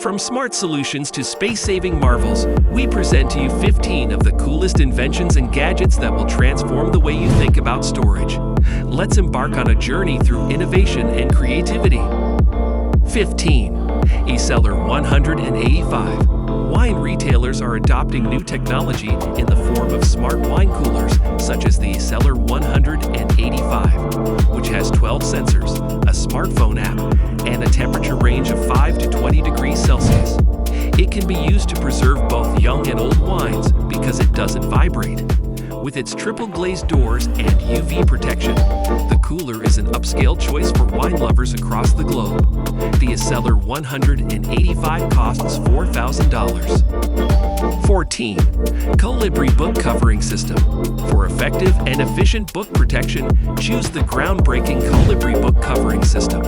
From smart solutions to space-saving marvels, we present to you 15 of the coolest inventions and gadgets that will transform the way you think about storage. Let's embark on a journey through innovation and creativity. 15. Eqology 185. Wine retailers are adopting new technology in the form of smart wine coolers, such as the Eqology 185, which has 12 sensors, a smartphone app, and a temperature range of 5 to 20 degrees Celsius. It can be used to preserve both young and old wines because it doesn't vibrate. With its triple glazed doors and UV protection, the cooler is an upscale choice for wine lovers across the globe. The Eqology 185 costs $4,000. 14. Colibri Book Covering System. For effective and efficient book protection, choose the groundbreaking Colibri Book Covering System.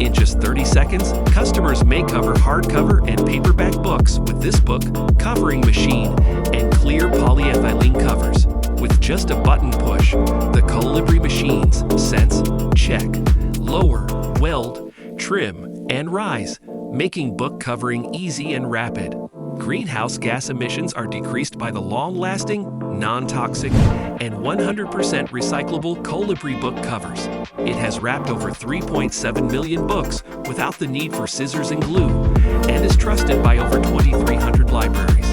In just 30 seconds, customers may cover hardcover and paperback books with this book covering machine and clear polyethylene covers. With just a button push, the Colibri machines sense, check, lower, weld, trim, and rise, making book covering easy and rapid. Greenhouse gas emissions are decreased by the long-lasting, non-toxic, and 100% recyclable Colibri book covers. It has wrapped over 3.7 million books without the need for scissors and glue, and is trusted by over 2,300 libraries.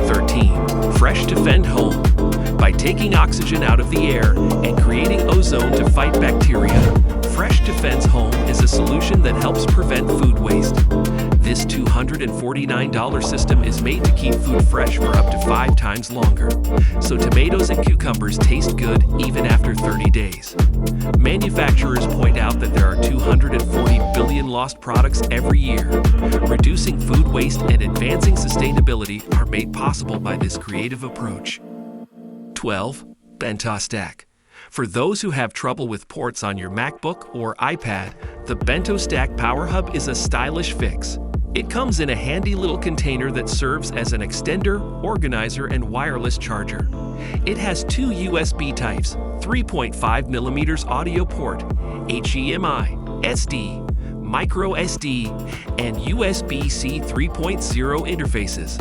13. Fresh Defend Home. By taking oxygen out of the air and creating ozone to fight bacteria, Fresh Defense Home is a solution that helps prevent food waste. This $249 system is made to keep food fresh for up to 5 times longer, so tomatoes and cucumbers taste good even after 30 days. Manufacturers point out that there are 240 billion lost products every year. Reducing food waste and advancing sustainability are made possible by this creative approach. 12. Bento Stack. For those who have trouble with ports on your MacBook or iPad, the Bento Stack Power Hub is a stylish fix. It comes in a handy little container that serves as an extender, organizer, and wireless charger. It has 2 USB types, 3.5mm audio port, HDMI, SD, micro SD, and USB-C 3.0 interfaces.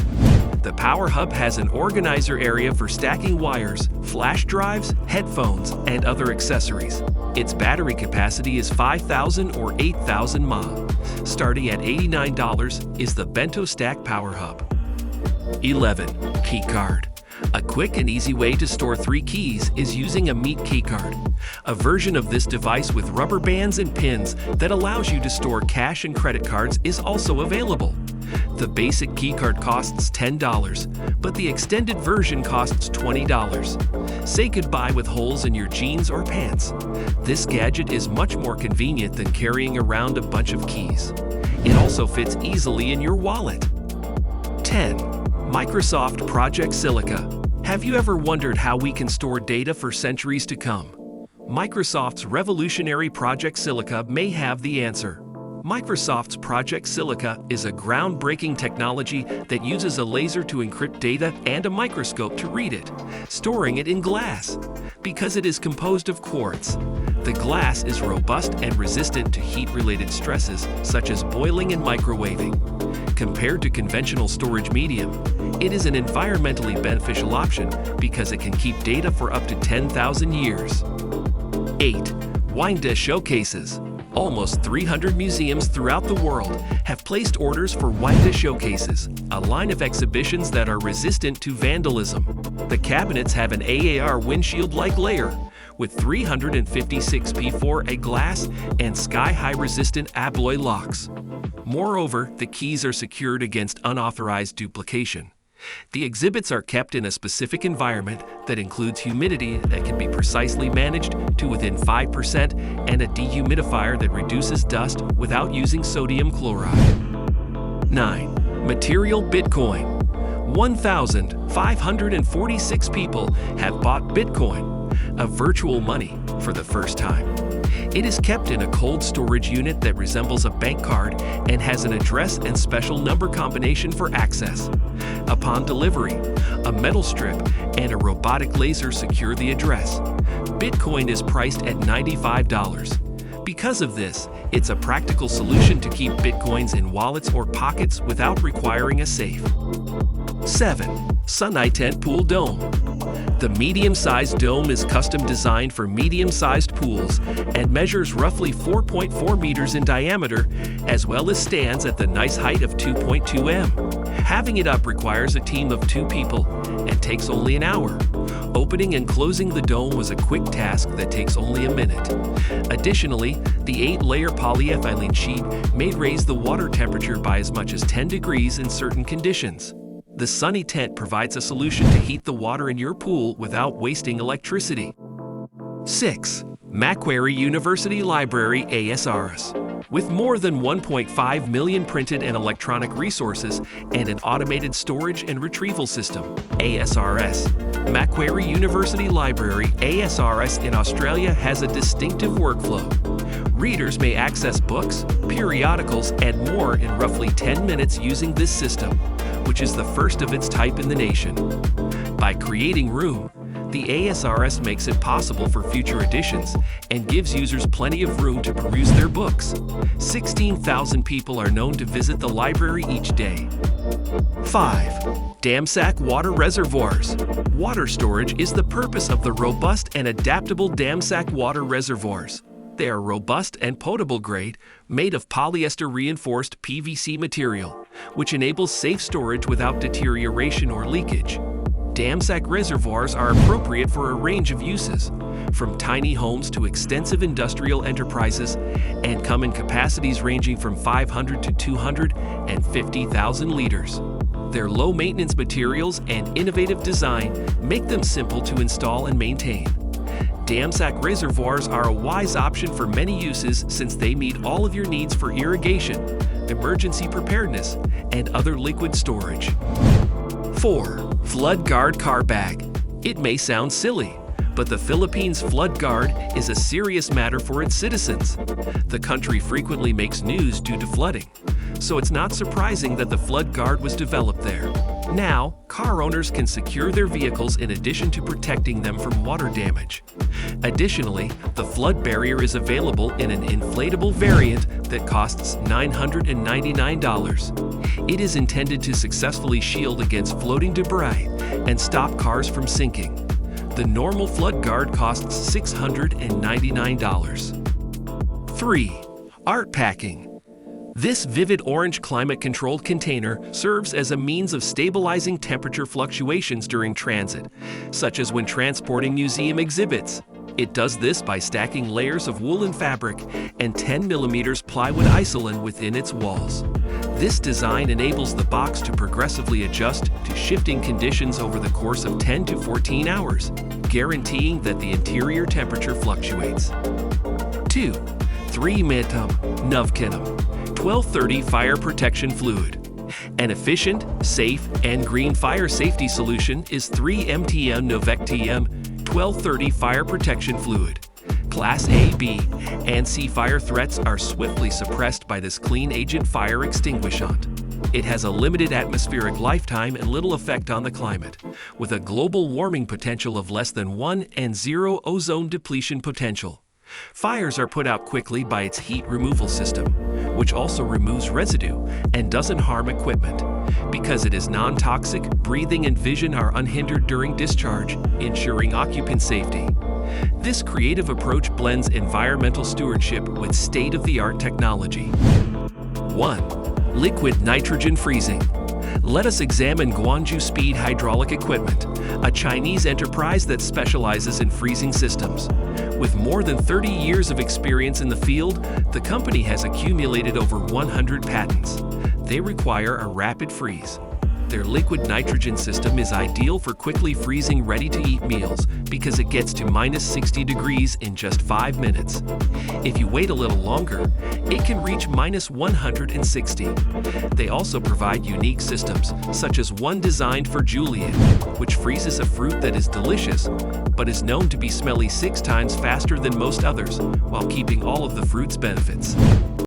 The Power Hub has an organizer area for stacking wires, flash drives, headphones, and other accessories. Its battery capacity is 5,000 or 8,000 mAh. Starting at $89 is the Bento Stack Power Hub. 11. Key Card. A quick and easy way to store 3 keys is using a Meet key card, a version of this device with rubber bands and pins that allows you to store cash and credit cards is also available. The basic keycard costs $10, but the extended version costs $20. Say goodbye with holes in your jeans or pants. This gadget is much more convenient than carrying around a bunch of keys. It also fits easily in your wallet. 10. Microsoft Project Silica. Have you ever wondered how we can store data for centuries to come? Microsoft's revolutionary Project Silica may have the answer. Microsoft's Project Silica is a groundbreaking technology that uses a laser to encrypt data and a microscope to read it, storing it in glass. Because it is composed of quartz, the glass is robust and resistant to heat-related stresses such as boiling and microwaving. Compared to conventional storage medium, it is an environmentally beneficial option because it can keep data for up to 10,000 years. 8. Wine showcases. Almost 300 museums throughout the world have placed orders for wine showcases, a line of exhibitions that are resistant to vandalism. The cabinets have an AAR windshield-like layer with 356 P4A glass and sky-high resistant alloy locks. Moreover, the keys are secured against unauthorized duplication. The exhibits are kept in a specific environment that includes humidity that can be precisely managed to within 5% and a dehumidifier that reduces dust without using sodium chloride. 9. Material Bitcoin. 1,546 people have bought Bitcoin, a virtual money, for the first time. It is kept in a cold storage unit that resembles a bank card and has an address and special number combination for access. Upon delivery, a metal strip and a robotic laser secure the address. Bitcoin is priced at $95. Because of this, it's a practical solution to keep Bitcoins in wallets or pockets without requiring a safe. 7. Sunny Tent Pool Dome. The medium-sized dome is custom designed for medium-sized pools and measures roughly 4.4 meters in diameter, as well as stands at the nice height of 2.2 m. Having it up requires a team of 2 people and takes only an hour. Opening and closing the dome was a quick task that takes only a minute. Additionally, the 8-layer polyethylene sheet may raise the water temperature by as much as 10 degrees in certain conditions. The Sunny Tent provides a solution to heat the water in your pool without wasting electricity. 6. Macquarie University Library ASRS. With more than 1.5 million printed and electronic resources and an automated storage and retrieval system, ASRS, Macquarie University Library ASRS in Australia has a distinctive workflow. Readers may access books, periodicals, and more in roughly 10 minutes using this system, which is the first of its type in the nation. By creating room, the ASRS makes it possible for future editions and gives users plenty of room to peruse their books. 16,000 people are known to visit the library each day. 5. Dam sack water reservoirs. Water storage is the purpose of the robust and adaptable dam sack water reservoirs. They are robust and potable grade, made of polyester-reinforced PVC material, which enables safe storage without deterioration or leakage. Dam sack reservoirs are appropriate for a range of uses, from tiny homes to extensive industrial enterprises, and come in capacities ranging from 500 to 250,000 liters. Their low-maintenance materials and innovative design make them simple to install and maintain. Dam sack reservoirs are a wise option for many uses since they meet all of your needs for irrigation, emergency preparedness, and other liquid storage. 4. Flood Guard Car Bag. It may sound silly, but the Philippines flood guard is a serious matter for its citizens. The country frequently makes news due to flooding, so it's not surprising that the flood guard was developed there. Now, car owners can secure their vehicles in addition to protecting them from water damage. Additionally, the flood barrier is available in an inflatable variant that costs $999. It is intended to successfully shield against floating debris and stop cars from sinking. The normal flood guard costs $699. 3. Art Packing. This vivid orange climate-controlled container serves as a means of stabilizing temperature fluctuations during transit, such as when transporting museum exhibits. It does this by stacking layers of woolen fabric and 10mm plywood isolin within its walls. This design enables the box to progressively adjust to shifting conditions over the course of 10 to 14 hours, guaranteeing that the interior temperature fluctuates. 2. 3-Metam Nuvkinam 1230 Fire Protection Fluid. An efficient, safe, and green fire safety solution is 3-MTM Novectm 1230 Fire Protection Fluid. Class A, B, and C fire threats are swiftly suppressed by this clean agent fire extinguishant. It has a limited atmospheric lifetime and little effect on the climate, with a global warming potential of less than 1 and 0 ozone depletion potential. Fires are put out quickly by its heat removal system, which also removes residue and doesn't harm equipment. Because it is non-toxic, breathing and vision are unhindered during discharge, ensuring occupant safety. This creative approach blends environmental stewardship with state-of-the-art technology. 1. Liquid nitrogen freezing. Let us examine Guangzhou Speed Hydraulic Equipment, a Chinese enterprise that specializes in freezing systems. With more than 30 years of experience in the field, the company has accumulated over 100 patents. They require a rapid freeze. Their liquid nitrogen system is ideal for quickly freezing ready-to-eat meals because it gets to -60 degrees in just 5 minutes. If you wait a little longer, it can reach -160. They also provide unique systems, such as one designed for julienne, which freezes a fruit that is delicious, but is known to be smelly 6 times faster than most others, while keeping all of the fruit's benefits.